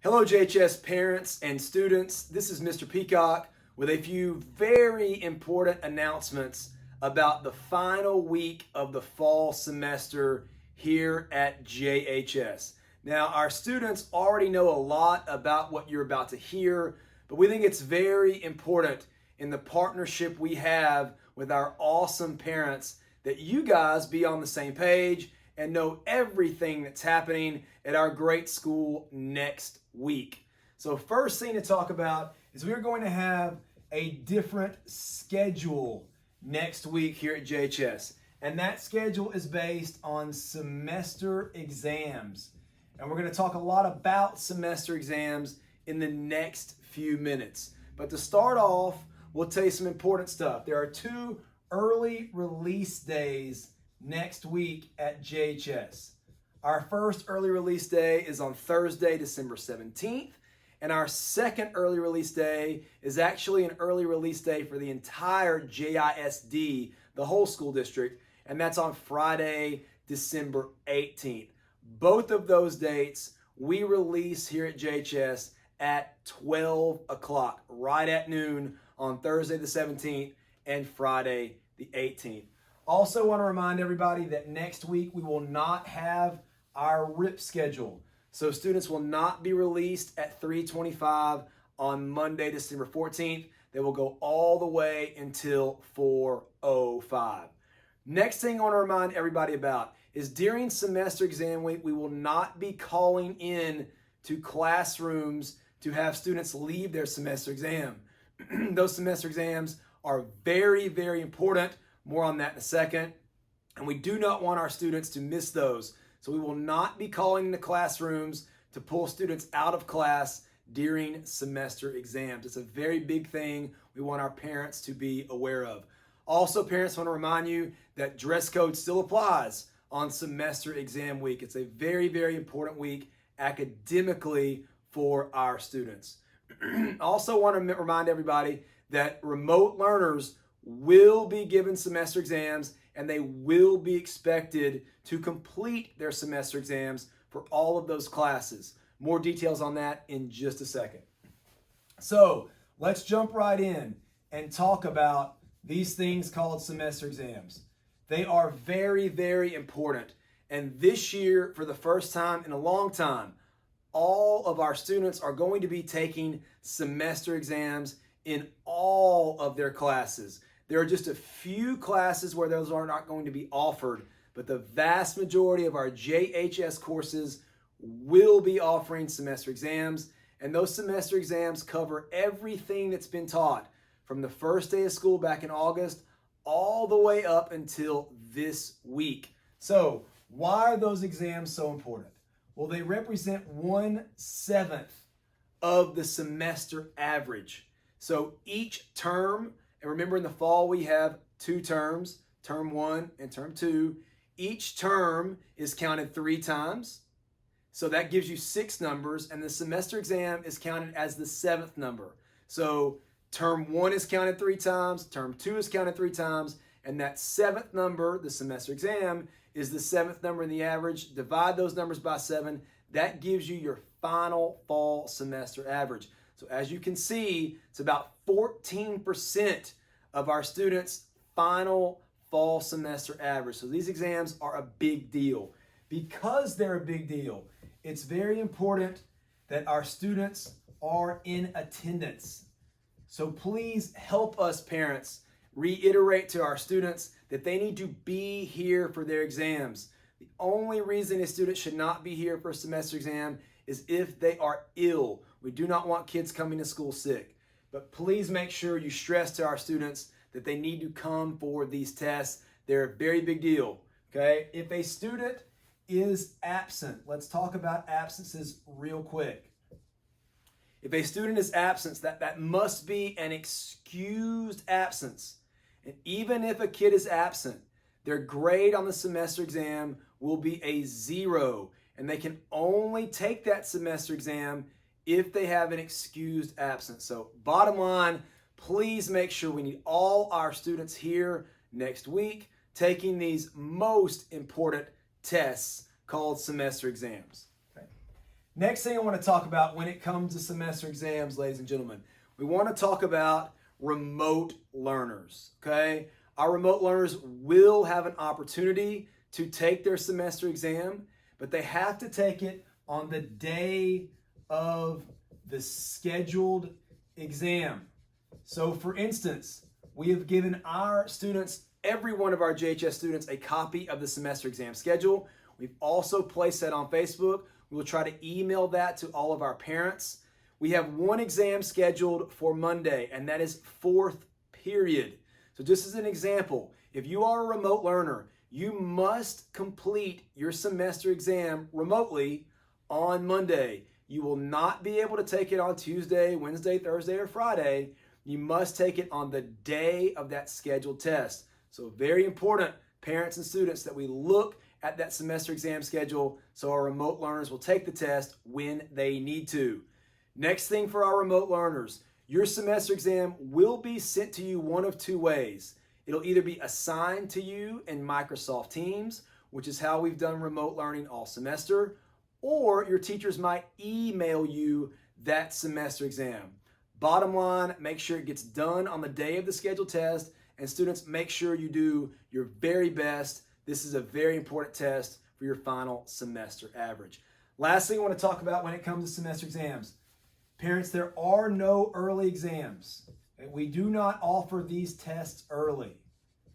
Hello JHS parents and students, this is Mr. Peacock with a few very important announcements about the final week of the fall semester here at JHS. Now our students already know a lot about what you're about to hear, but we think it's very important in the partnership we have with our awesome parents that you guys be on the same page and know everything that's happening at our great school next week. So first thing to talk about is we're going to have a different schedule next week here at JHS. And that schedule is based on semester exams. And we're going to talk a lot about semester exams in the next few minutes. But to start off, we'll tell you some important stuff. There are 2 early release days next week at JHS. Our first early release day is on Thursday, December 17th, and our second early release day is actually an early release day for the entire JISD, the whole school district, and that's on Friday, December 18th. Both of those dates we release here at JHS at 12 o'clock, right at noon on Thursday the 17th and Friday the 18th. Also want to remind everybody that next week we will not have our RIP schedule. So students will not be released at 3:25 on Monday, December 14th. They will go all the way until 4:05. Next thing I want to remind everybody about is during semester exam week, we will not be calling in to classrooms to have students leave their semester exam. Those semester exams are very, very important. More on that in a second. And we do not want our students to miss those. So we will not be calling in the classrooms to pull students out of class during semester exams. It's a very big thing we want our parents to be aware of. Also, parents, want to remind you that dress code still applies on semester exam week. It's a very, very important week academically for our students. Also want to remind everybody that remote learners will be given semester exams and they will be expected to complete their semester exams for all of those classes. More details on that in just a second. So let's jump right in and talk about these things called semester exams. They are very, very important. And this year, for the first time in a long time, all of our students are going to be taking semester exams in all of their classes. There are just a few classes where those are not going to be offered, but the vast majority of our JHS courses will be offering semester exams, and those semester exams cover everything that's been taught from the first day of school back in August all the way up until this week. So why are those exams so important? Well, they represent 1/7 of the semester average. So each term, and remember in the fall we have 2 terms, term 1 and term 2. Each term is counted 3 times. So that gives you 6 numbers, and the semester exam is counted as the 7th number. So term 1 is counted 3 times, term 2 is counted 3 times, and that 7th number, the semester exam, is the 7th number in the average. Divide those numbers by 7. That gives you your final fall semester average. So as you can see, it's about 14% of our students' final fall semester average. So these exams are a big deal. Because they're a big deal, it's very important that our students are in attendance. So please help us, parents, reiterate to our students that they need to be here for their exams. The only reason a student should not be here for a semester exam is if they are ill. We do not want kids coming to school sick. But please make sure you stress to our students that they need to come for these tests. They're a very big deal, okay? If a student is absent, let's talk about absences real quick. If a student is absent, that must be an excused absence. And even if a kid is absent, their grade on the semester exam will be a 0, and they can only take that semester exam if they have an excused absence. So bottom line, please make sure we need all our students here next week taking these most important tests called semester exams. Okay. Next thing I want to talk about when it comes to semester exams, ladies and gentlemen, we want to talk about remote learners, okay? Our remote learners will have an opportunity to take their semester exam, but they have to take it on the day of the scheduled exam. So for instance, we have given our students, every one of our JHS students, a copy of the semester exam schedule. We've also placed that on Facebook. We will try to email that to all of our parents. We have one exam scheduled for Monday, and that is fourth period. So just as an example, if you are a remote learner, you must complete your semester exam remotely on Monday. You will not be able to take it on Tuesday, Wednesday, Thursday, or Friday. You must take it on the day of that scheduled test. So very important, parents and students, that we look at that semester exam schedule so our remote learners will take the test when they need to. Next thing for our remote learners, your semester exam will be sent to you one of two ways. It'll either be assigned to you in Microsoft Teams, which is how we've done remote learning all semester, or your teachers might email you that semester exam. Bottom line, make sure it gets done on the day of the scheduled test, and students, make sure you do your very best. This is a very important test for your final semester average. Last thing I want to talk about when it comes to semester exams. Parents, there are no early exams. We do not offer these tests early,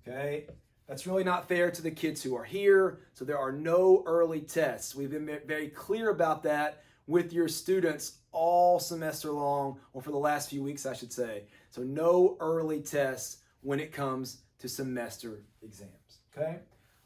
okay? That's really not fair to the kids who are here, so there are no early tests. We've been very clear about that with your students all semester long, or for the last few weeks, I should say. So no early tests when it comes to semester exams, okay?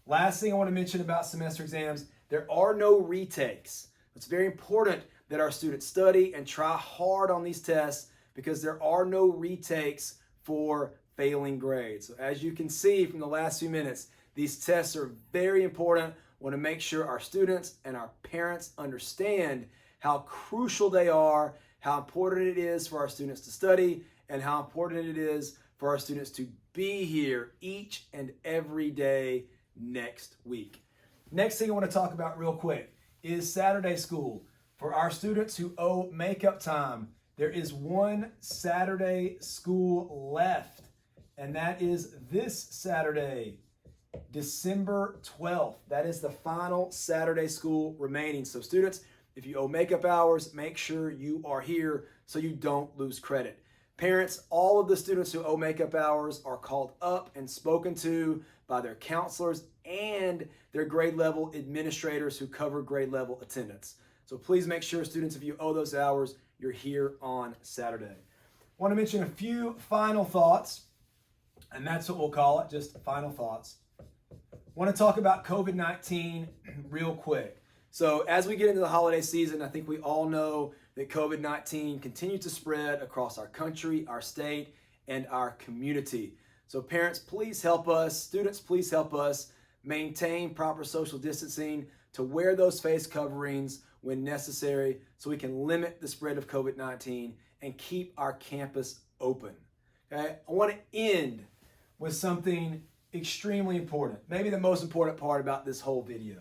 Last thing I want to mention about semester exams, there are no retakes. It's very important that our students study and try hard on these tests because there are no retakes for failing grades. So as you can see from the last few minutes, these tests are very important. We want to make sure our students and our parents understand how crucial they are, how important it is for our students to study, and how important it is for our students to be here each and every day next week. Next thing I want to talk about real quick is Saturday school. For our students who owe makeup time, there is one Saturday school left, and that is this Saturday, December 12th. That is the final Saturday school remaining. So students, if you owe makeup hours, make sure you are here so you don't lose credit. Parents, all of the students who owe makeup hours are called up and spoken to by their counselors and their grade level administrators who cover grade level attendance. So please make sure, students, if you owe those hours, you're here on Saturday. I want to mention a few final thoughts, and that's what we'll call it, just final thoughts. I want to talk about COVID-19 real quick. So as we get into the holiday season, I think we all know that COVID-19 continues to spread across our country, our state, and our community. So parents, please help us. Students, please help us maintain proper social distancing, to wear those face coverings when necessary so we can limit the spread of COVID-19 and keep our campus open. Okay? I want to end with something extremely important, maybe the most important part about this whole video.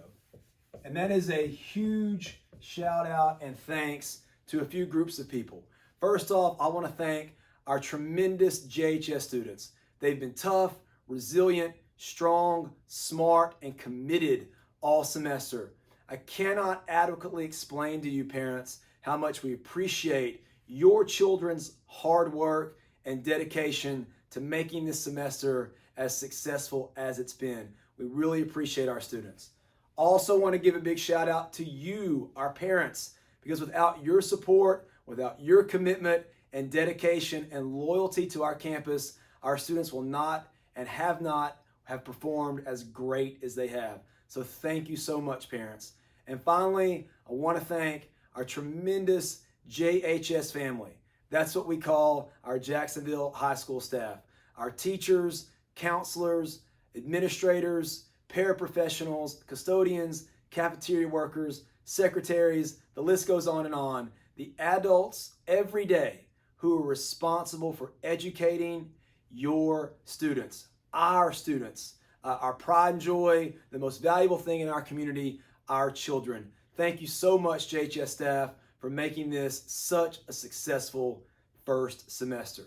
And that is a huge shout out and thanks to a few groups of people. First off, I want to thank our tremendous JHS students. They've been tough, resilient, strong, smart, and committed all semester. I cannot adequately explain to you parents how much we appreciate your children's hard work and dedication to making this semester as successful as it's been. We really appreciate our students. Also want to give a big shout out to you, our parents, because without your support, without your commitment and dedication and loyalty to our campus, our students will not and have not have performed as great as they have. So thank you so much, parents. And finally, I want to thank our tremendous JHS family. That's what we call our Jacksonville High School staff. Our teachers, counselors, administrators, paraprofessionals, custodians, cafeteria workers, secretaries, the list goes on and on. The adults every day who are responsible for educating your students, our students, our pride and joy, the most valuable thing in our community, our children. Thank you so much, JHS staff, for making this such a successful first semester.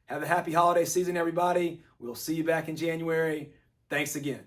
Have a happy holiday season, everybody. We'll see you back in January. Thanks again.